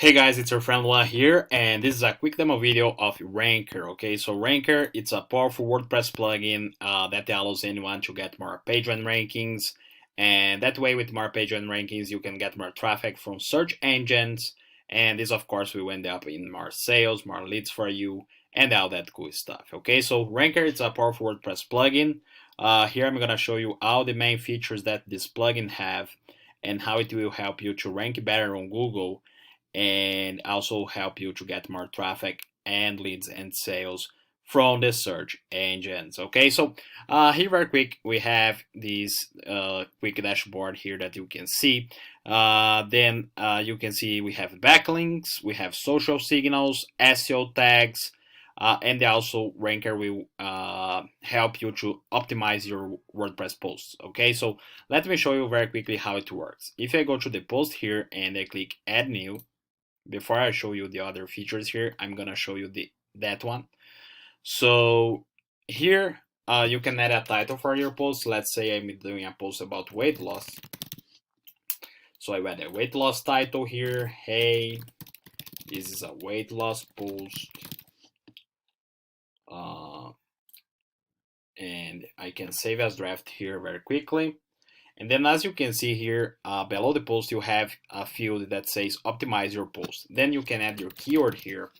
Hey guys, it's your friend Luan here, and this is a quick demo video of Rankr. Okay, so Rankr, it's a powerful WordPress plugin that allows anyone to get more page one rankings, and that way, with more page one rankings, you can get more traffic from search engines, and this, of course, will end up in more sales, more leads for you, and all that cool stuff. Okay, so Rankr, it's a powerful WordPress plugin. Here, I'm gonna show you all the main features that this plugin have, and how it will help you to rank better on Google and also help you to get more traffic and leads and sales from the search engines. Okay, so here very quick we have this quick dashboard here that you can see. Then you can see we have backlinks, we have social signals, SEO tags, and also Rankr will help you to optimize your WordPress posts. Okay, so let me show you very quickly how it works. If I go to the post here and I click add new, before I show you the other features here, I'm gonna show you that one. So here you can add a title for your post. Let's say I'm doing a post about weight loss. So I add a weight loss title here. Hey, this is a weight loss post. And I can save as draft here very quickly. And then as you can see here, below the post, you have a field that says optimize your post. Then you can add your keyword here,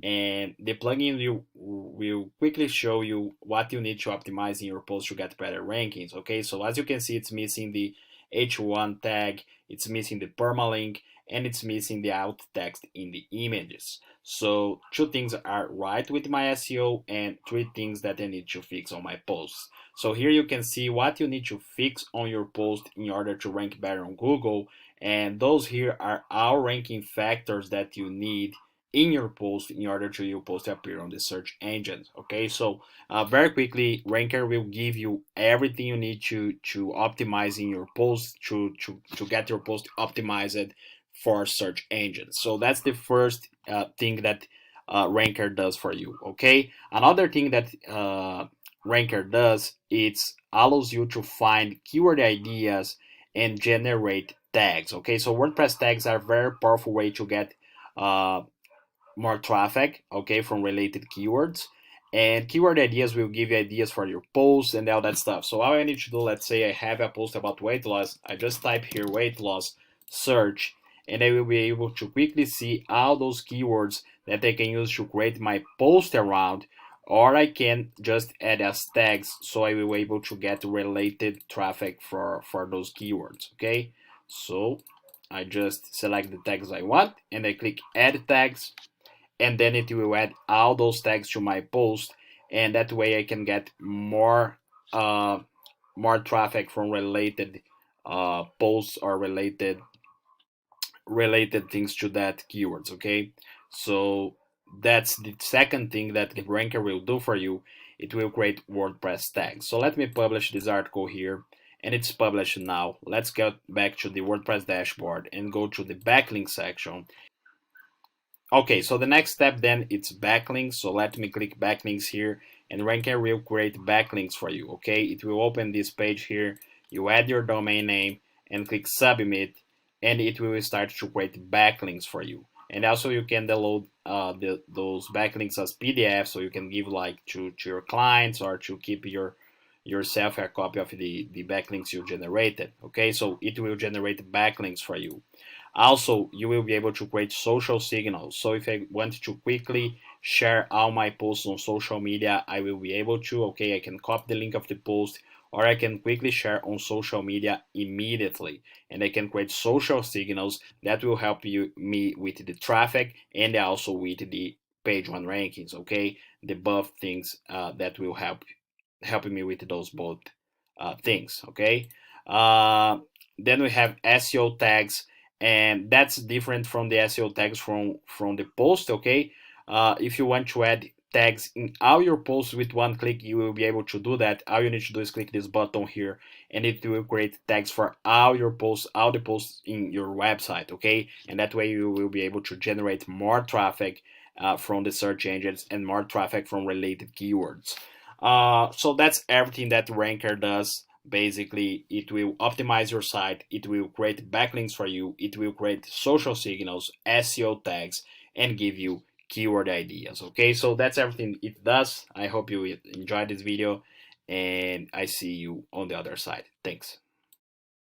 and the plugin will quickly show you what you need to optimize in your post to get better rankings. Okay, so as you can see, it's missing the H1 tag, it's missing the permalink, and it's missing the alt text in the images. So two things are right with my SEO and three things that I need to fix on my posts. So here you can see what you need to fix on your post in order to rank better on Google, and those here are our ranking factors that you need in your post in order to your post to appear on the search engines. Okay, so very quickly, Rankr will give you everything you need to optimize in your post to get your post optimized for search engines. So that's the first thing that Rankr does for you. Okay, another thing that Rankr does, it allows you to find keyword ideas and generate tags. Okay, so WordPress tags are a very powerful way to get uh, more traffic, okay, from related keywords. And keyword ideas will give you ideas for your posts and all that stuff. So all I need to do, let's say I have a post about weight loss, I just type here weight loss, search, and I will be able to quickly see all those keywords that I can use to create my post around, or I can just add as tags so I will be able to get related traffic for those keywords, okay? So I just select the tags I want and I click add tags, and then it will add all those tags to my post, and that way I can get uh, more traffic from related posts or related things to that keywords. Okay, so that's the second thing that Ranker will do for you. It will create WordPress tags. So let me publish this article here, and it's published now. Let's get back to the WordPress dashboard and go to the backlink section. Okay, so the next step then it's backlinks. So let me click backlinks here, and Ranker will create backlinks for you. Okay, it will open this page here. You add your domain name and click submit, and it will start to create backlinks for you. And also you can download those backlinks as PDF, so you can give like to your clients or to keep yourself a copy of the backlinks you generated. Okay, so it will generate backlinks for you. Also, you will be able to create social signals. So if I want to quickly share all my posts on social media, I will be able to. Okay, I can copy the link of the post, or I can quickly share on social media immediately. And I can create social signals that will help me with the traffic and also with the page one rankings. Okay, the above things that will helping me with those both things. Okay, uh, then we have SEO tags, and that's different from the SEO tags from the post. Okay, if you want to add tags in all your posts with one click, you will be able to do that. All you need to do is click this button here, and it will create tags for all your posts, all the posts in your website. Okay, and that way you will be able to generate more traffic from the search engines and more traffic from related keywords. So that's everything that Ranker does. Basically, it will optimize your site, it will create backlinks for you, it will create social signals, SEO tags, and give you keyword ideas. Okay, so that's everything it does. I hope you enjoyed this video, and I see you on the other side. Thanks.